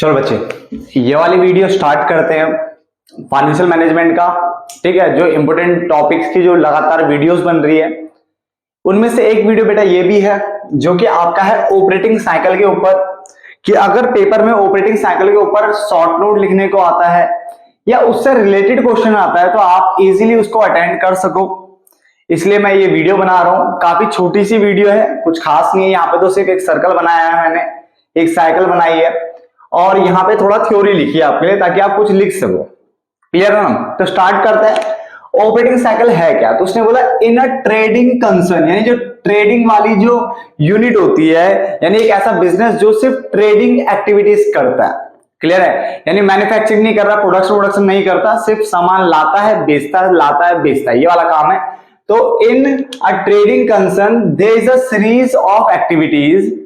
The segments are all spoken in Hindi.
चलो बच्चे, ये वाली वीडियो स्टार्ट करते हैं फाइनेंशियल मैनेजमेंट का। ठीक है, जो इंपॉर्टेंट टॉपिक्स की जो लगातार वीडियोस बन रही है उनमें से एक वीडियो बेटा ये भी है जो कि आपका है ऑपरेटिंग साइकिल के ऊपर, कि अगर पेपर में ऑपरेटिंग साइकिल के ऊपर शॉर्ट नोट लिखने को आता है या उससे रिलेटेड क्वेश्चन आता है तो आप इजीली उसको अटेंड कर सको, इसलिए मैं ये वीडियो बना रहा हूं। काफी छोटी सी वीडियो है, कुछ खास नहीं है। यहाँ पे तो सिर्फ एक सर्कल बनाया है मैंने, एक साइकिल बनाई है और यहाँ पे थोड़ा थ्योरी लिखी है आपके लिए ताकि आप कुछ लिख सको। क्लियर है ना? तो स्टार्ट करते हैं। ऑपरेटिंग साइकिल है क्या? तो उसने बोला इन अ ट्रेडिंग कंसर्न, यानी जो ट्रेडिंग वाली जो यूनिट होती है, यानी एक ऐसा बिजनेस जो सिर्फ ट्रेडिंग एक्टिविटीज करता है। क्लियर है? यानी मैन्युफैक्चरिंग नहीं कर रहा, प्रोडक्शन नहीं करता, सिर्फ सामान लाता है बेचता है, लाता है बेचता है, ये वाला काम है। तो in a trading concern there is a series of activities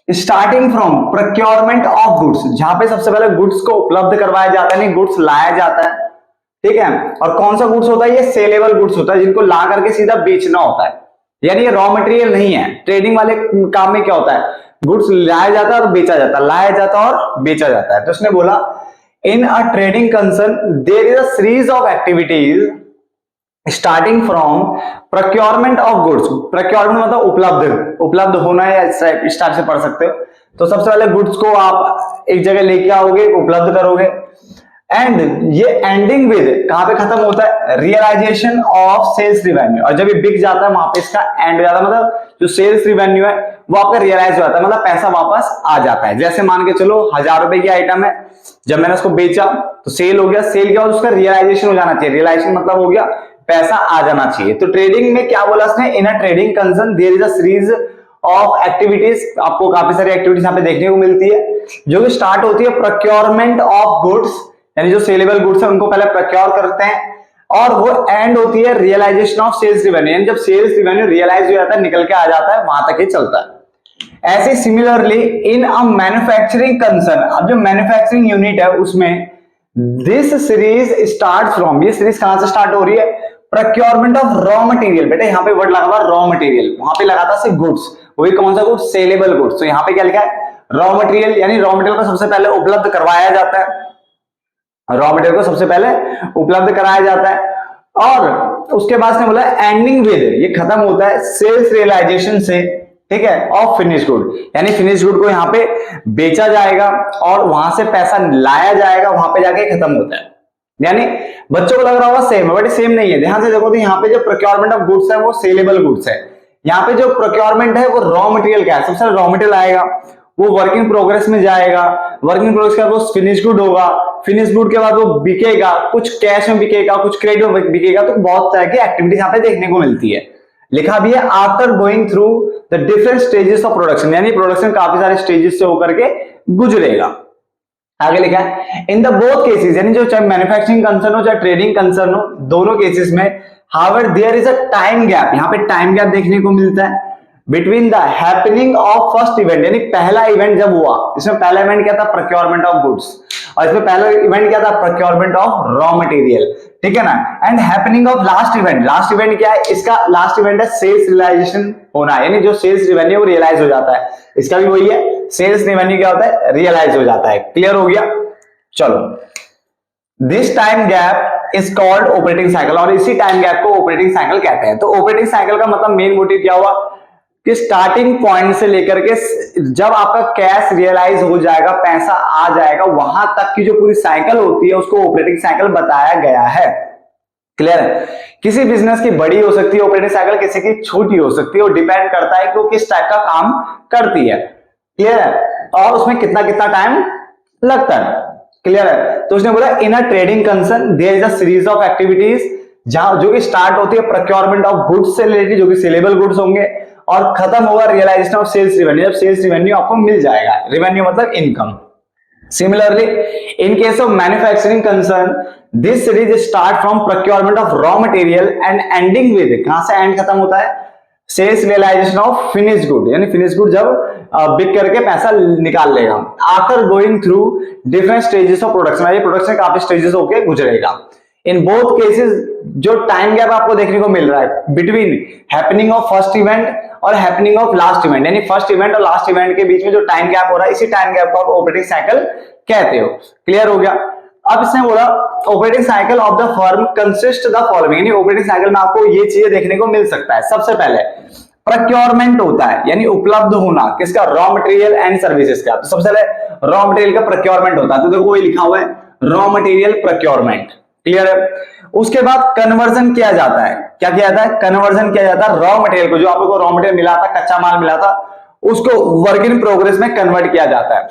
starting from procurement of goods, जहां पे सबसे पहले गुड्स को उपलब्ध करवाया जाता है, नहीं गुड्स लाया जाता है। ठीक है, और कौन सा गुड्स होता है? ये सेलेबल गुड्स होता है जिनको ला करके सीधा बेचना होता है, यानी ये रॉ मटेरियल नहीं है। ट्रेडिंग वाले काम में क्या होता है? गुड्स लाया जाता है और बेचा जाता है, लाया जाता है और बेचा जाता है। तो उसने बोला in a trading concern there is a series of activities starting from procurement of goods. Procurement मतलब उपलब्ध होना है, इस टाइप से पढ़ सकते हो। तो सबसे पहले गुड्स को आप एक जगह लेके आओगे, उपलब्ध करोगे, एंड ये एंडिंग विद कहां पे खत्म होता है? Realisation of sales revenue. और जब ये बिक जाता है वहां पे इसका एंड हो जाता है, मतलब जो सेल्स रिवेन्यू है वो आपका रियलाइज हो जाता है, मतलब पैसा वापस आ जाता है। जैसे मान के चलो 1000 रुपए की आइटम है, जब मैंने उसको बेचा तो सेल हो गया, सेल के बाद उसका रियलाइजेशन हो जाना चाहिए। रियलाइजेशन मतलब हो गया पैसा आ जाना चाहिए। तो ट्रेडिंग में क्या बोला उसने? In a trading concern there is a series of activities. आपको काफी सारी एक्टिविटीज यहाँ पे देखने को मिलती है जो कि स्टार्ट होती है प्रोक्योरमेंट ऑफ गुड्स, यानी जो सेलेबल गुड्स है उनको पहले प्रोक्योर करते हैं, और वो एंड होती है रियलाइजेशन ऑफ सेल्स रिवेन्यू, यानी जब सेल्स रिवेन्यू रियलाइज हो जाता है, निकल के आ जाता है, वहां तक ही चलता है। ऐसे similarly in a manufacturing concern, अब जो मैन्युफैक्चरिंग यूनिट है उसमें दिस सीरीज स्टार्ट फ्रॉम, ये सीरीज कहां से स्टार्ट हो रही है? Procurement of raw material. बेटा यहाँ पे वर्ड लगा हुआ रॉ मटेरियल, वहां पे लगा था सिर्फ गुड्स, वही कौन सा गुड्स? Saleable goods. तो यहाँ पे क्या लिखा है? रॉ मटेरियल, यानी रॉ मटेरियल को सबसे पहले उपलब्ध करवाया जाता है, रॉ मटेरियल को सबसे पहले उपलब्ध कराया जाता है, और उसके बाद ने बोला एंडिंग विद, ये खत्म होता है सेल्स रियलाइजेशन से। ठीक है, ऑफ फिनिश गुड, यानी फिनिश गुड को यहाँ पे बेचा जाएगा और वहां से पैसा लाया जाएगा, वहां पे जाके खत्म होता है। यानी बच्चों को लग रहा होगा सेम है, बट सेम नहीं है। ध्यान से देखो तो यहाँ पे जो प्रोक्योरमेंट ऑफ गुड्स है वो सेलेबल गुड्स है, यहाँ पे जो प्रोक्योरमेंट है वो रॉ मटेरियल का है। सबसे रॉ मटेरियल आएगा, वो वर्किंग प्रोग्रेस में जाएगा, वर्किंग प्रोग्रेस के बाद वो फिनिश गुड होगा, फिनिश गुड के बाद वो बिकेगा, कुछ कैश में बिकेगा, कुछ क्रेडिट में बिकेगा। तो बहुत तरह की एक्टिविटीज यहाँ पे देखने को मिलती है। लिखा भी है after going through the different stages of production, यानी प्रोडक्शन काफी सारे स्टेजेस से होकर के गुजरेगा। आगे लिखा है इन द बोथ केसेस, यानी जो चाहे मैन्युफैक्चरिंग कंसर्न हो चाहे ट्रेडिंग कंसर्न हो, दोनों केसेस में however there is a time gap, यहाँ पे टाइम गैप देखने को मिलता है between the happening of first event, यानी पहला इवेंट जब हुआ, इसमें पहला इवेंट क्या था? प्रोक्योरमेंट ऑफ गुड्स, और इसमें पहला इवेंट क्या था? Procurement of raw material. ठीक है ना? And happening of last event, last event क्या है? इसका लास्ट इवेंट है सेल्स रियलाइजेशन होना, यानी जो सेल्स रिवेन्यू वो रियलाइज हो जाता है। इसका भी वही है, सेल्स रिवेन्यू क्या होता है? रियलाइज हो जाता है। क्लियर हो गया? चलो, this time gap is called operating cycle, और इसी टाइम गैप को ऑपरेटिंग साइकिल कहते हैं। तो ऑपरेटिंग साइकिल का मतलब मेन मोटिव क्या हुआ कि स्टार्टिंग पॉइंट से लेकर के जब आपका कैश रियलाइज हो जाएगा, पैसा आ जाएगा, वहां तक की जो पूरी साइकिल होती है उसको ऑपरेटिंग साइकिल बताया गया है। क्लियर है? किसी बिजनेस की बड़ी हो सकती है ऑपरेटिंग साइकिल, किसी की छोटी हो सकती है, वो डिपेंड करता है कि वो किस टाइप का काम करती है। क्लियर है? और उसमें कितना कितना टाइम लगता है। क्लियर है? तो उसने बोला in a trading concern there is a series of activities, जहां जो कि स्टार्ट होती है प्रोक्योरमेंट ऑफ गुड्स से रिलेटेड, जो कि सेलेबल गुड्स होंगे, और खत्म होगा रियलाइजेशन ऑफ सेल्स रिवेन्यू, जब सेल्स रिवेन्यू आपको मिल जाएगा। रिवेन्यू मतलब income. Similarly, in case of manufacturing concern, this series start from procurement of raw material and ending with, कहां से एंड खत्म होता है? Sales realisation of finish good, यानी फिनिश गुड जब बिक करके पैसा निकाल लेगा। After going through different stages of production, ये प्रोडक्शन काफी स्टेजेस होके गुजरेगा। इन बोथ केसेस जो टाइम गैप आपको देखने को मिल रहा है between happening of first event और हैपनिंग ऑफ लास्ट इवेंट, यानी फर्स्ट इवेंट और लास्ट इवेंट के बीच में जो टाइम गैप हो रहा है, इसी टाइम गैप को आप ऑपरेटिंग साइकिल कहते हो। क्लियर हो गया। अब इसने बोला operating cycle of the firm consist the following, यानी ऑपरेटिंग साइकिल में आपको ये चीजें देखने को मिल सकता है। सबसे पहले प्रोक्योरमेंट होता है, यानी उपलब्ध होना किसका, रॉ मटेरियल एंड सर्विसेज का। तो सबसे पहले रॉ मटेरियल का प्रोक्योरमेंट होता है, तो देखो वही लिखा हुआ है रॉ मटेरियल प्रोक्योरमेंट। क्लियर है। उसके बाद कन्वर्जन किया जाता है, क्या किया जाता है, कन्वर्जन किया जाता है रॉ मटेरियल को, जो आपको रॉ मटेरियल मिला था, कच्चा माल मिला था, उसको वर्क इन प्रोग्रेस में कन्वर्ट किया जाता है।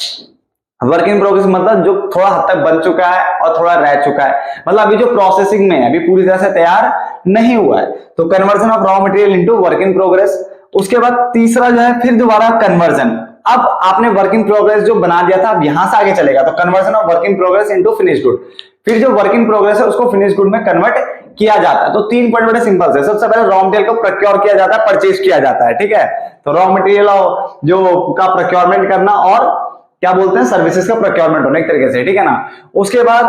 वर्क इन प्रोग्रेस मतलब जो थोड़ा हद तक बन चुका है और थोड़ा रह चुका है, मतलब अभी जो प्रोसेसिंग में है, अभी पूरी तरह से तैयार नहीं हुआ है, तो conversion of raw material into work in progress. उसके बाद तीसरा जो है फिर दोबारा कन्वर्जन, अब आपने वर्क इन प्रोग्रेस जो बना दिया था, अब यहां से आगे चलेगा, तो conversion of work in progress into finish good. फिर जो वर्क इन प्रोग्रेस है उसको फिनिश गुड में कन्वर्ट किया जाता है। तो तीन पॉइंट बड़े सिंपल है। सबसे पहले रॉ मटेरियल को प्रोक्योर किया जाता है, परचेज किया जाता है, ठीक है। तो रॉ मटेरियल जो का प्रोक्योरमेंट करना और क्या बोलते हैं सर्विसेज का प्रोक्योरमेंट होना एक तरीके से, ठीक है ना। उसके बाद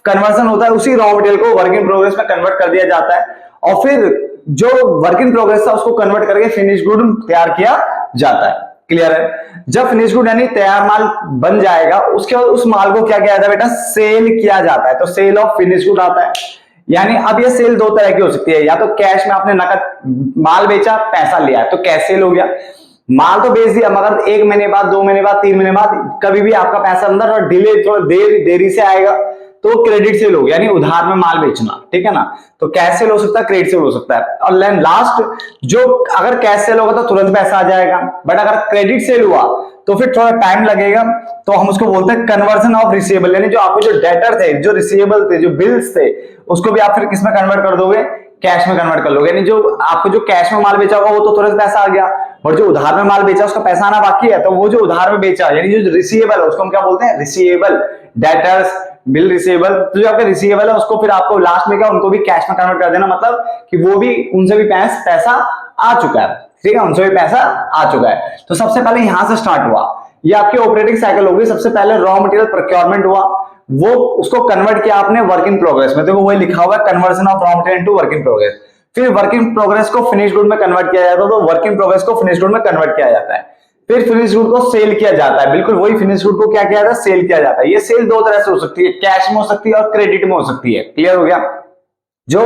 कन्वर्जन होता है, उसी रॉ मटेरियल को वर्क इन प्रोग्रेस में कन्वर्ट कर दिया जाता है, और फिर जो वर्क इन प्रोग्रेस था उसको कन्वर्ट करके फिनिश गुड तैयार किया जाता है। क्लियर है। जब फिनिश गुड यानी तैयार माल बन जाएगा, उसके बाद उस माल को क्या किया जाता है बेटा, सेल किया जाता है। तो सेल ऑफ फिनिश गुड आता है। यानी अब ये सेल दो तरह की हो सकती है, या तो कैश में आपने नकद माल बेचा, पैसा लिया, तो कैश सेल हो गया, माल तो बेच दिया, मगर 1 महीने बाद, 2 महीने बाद, 3 महीने बाद कभी भी आपका पैसा अंदर और डिले थोड़ा देरी से आएगा, तो क्रेडिट सेल हो गया, यानी उधार में माल बेचना, ठीक है ना। तो कैश सेल हो सकता है, क्रेडिट सेल हो सकता है। और लास्ट जो अगर कैश सेल होगा तो तुरंत पैसा आ जाएगा, बट अगर क्रेडिट सेल हुआ तो फिर थोड़ा टाइम लगेगा, तो हम उसको बोलते हैं कन्वर्जन ऑफ रिसीवेबल, यानी जो आपके जो डेटर थे, जो रिसीवेबल थे, जो बिल्स थे, उसको भी आप फिर किस में कन्वर्ट कर दोगे, कैश में कन्वर्ट कर लोगे। यानी जो आपको जो कैश में माल बेचा होगा वो तो तुरंत पैसा आ गया, और जो उधार में माल बेचा उसका पैसा आना बाकी है, तो वो जो उधार में बेचा यानी जो रिसीवेबल है उसको हम क्या बोलते हैं, रिसीवेबल, डेटर्स, बिल रिसीवेबल। तो जो आपके रिसीवेबल है उसको फिर आपको लास्ट में क्या, उनको भी कैश में कन्वर्ट कर देना, मतलब कि वो भी, उनसे भी पैसा आ चुका है, ठीक है, उनसे भी पैसा आ चुका है। तो सबसे पहले यहां से स्टार्ट हुआ, ये आपकी ऑपरेटिंग साइकिल होगी। सबसे पहले रॉ मटेरियल प्रोक्योरमेंट हुआ, वो उसको कन्वर्ट किया आपने वर्क इन प्रोग्रेस में, तो वही लिखा हुआ है conversion of raw material into work in progress. फिर वर्क इन प्रोग्रेस को फिनिश गुड में कन्वर्ट किया जाता है, तो वर्क इन प्रोग्रेस को फिनिश गुड में कन्वर्ट किया जाता है। फिर फिनिश गुड को सेल किया जाता है, बिल्कुल वही फिनिश गुड को क्या किया जाता है, सेल किया जाता है। ये सेल दो तरह से हो सकती है, कैश में हो सकती है और क्रेडिट में हो सकती है। क्लियर हो गया। जो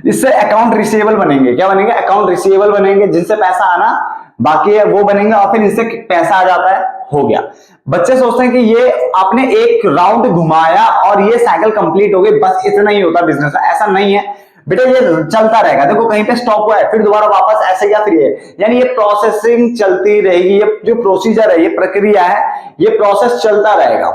इससे अकाउंट रिसीवेबल बनेंगे, क्या बनेंगे, अकाउंट रिसीवेबल बनेंगे, जिनसे पैसा आना बाकी है वो बनेंगे, और फिर इससे पैसा आ जाता है, हो गया। बच्चे सोचते हैं कि ये आपने एक राउंड घुमाया और ये साइकिल कंप्लीट हो गई, बस इतना ही होता बिजनेस में। ऐसा नहीं है बेटा, ये चलता रहेगा। देखो कहीं पे स्टॉप हुआ है, फिर दोबारा वापस ऐसे या फिर ये, यानी ये प्रोसेसिंग चलती रहेगी। ये जो प्रोसीजर है, ये प्रक्रिया है, ये प्रोसेस चलता रहेगा,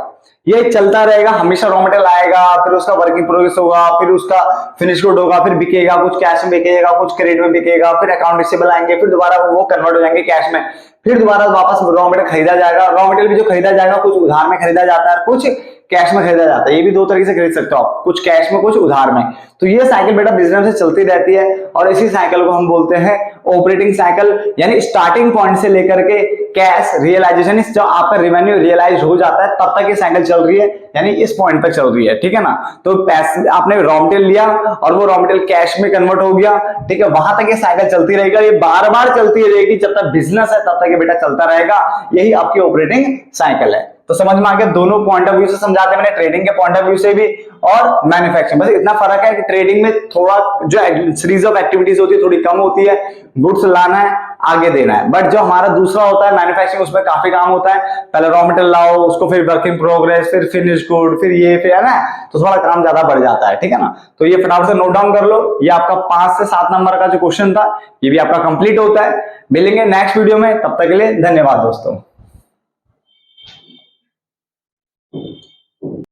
ये चलता रहेगा। हमेशा रॉ मटेरियल आएगा, फिर उसका वर्क इन प्रोग्रेस होगा, फिर उसका फिनिश गुड होगा, फिर बिकेगा, कुछ कैश में बिकेगा, कुछ क्रेडिट में बिकेगा, फिर अकाउंट रिसीवेबल आएंगे, फिर दोबारा वो कन्वर्ट हो जाएंगे कैश में, फिर दोबारा वापस रॉ मटेरियल खरीदा जाएगा। रॉ मटेरियल भी जो खरीदा जाएगा, कुछ उधार में खरीदा जाता है, कुछ कैश में खरीदा जाता है। ये भी दो तरीके से खरीद सकते हो आप, कुछ कैश में, कुछ उधार में। तो ये साइकिल बेटा बिजनेस से चलती रहती है, और इसी साइकिल को हम बोलते हैं ऑपरेटिंग साइकिल। यानी स्टार्टिंग पॉइंट से लेकर के कैश रियलाइजेशन, जब आपका रेवेन्यू रियलाइज हो जाता है तब तक ये साइकिल चल रही है, यानी इस पॉइंट तक चल रही है, ठीक है ना। तो पैसे आपने रॉ मटेरियल लिया और वो रॉ मटेरियल कैश में कन्वर्ट हो गया, ठीक है, वहां तक ये साइकिल चलती रहेगी, ये बार बार चलती रहेगी। जब तक बिजनेस है तब तक ये बेटा चलता रहेगा। यही आपकी ऑपरेटिंग साइकिल है। तो समझ में आ गया, दोनों पॉइंट ऑफ व्यू से समझाते हैं मैंने, ट्रेडिंग के पॉइंट ऑफ व्यू से भी और मैन्युफैक्चरिंग। बस इतना फर्क है कि ट्रेडिंग में थोड़ा जो सीरीज ऑफ एक्टिविटीज होती है थोड़ी कम होती है, गुड्स लाना है, आगे देना है। बट जो हमारा दूसरा होता है मैन्युफैक्चरिंग, उसमें काफी काम होता है। पहले रॉ मटेरियल लाओ, उसको फिर वर्क इन प्रोग्रेस, फिर फिनिश गुड, फिर ये, फिर है ना, तो थोड़ा काम ज्यादा बढ़ जाता है, ठीक है ना। तो ये फटाफट से नोट डाउन कर लो। ये आपका 5 से 7 नंबर का जो क्वेश्चन था, ये भी आपका कंप्लीट होता है। मिलेंगे नेक्स्ट वीडियो में, तब तक के लिए धन्यवाद दोस्तों।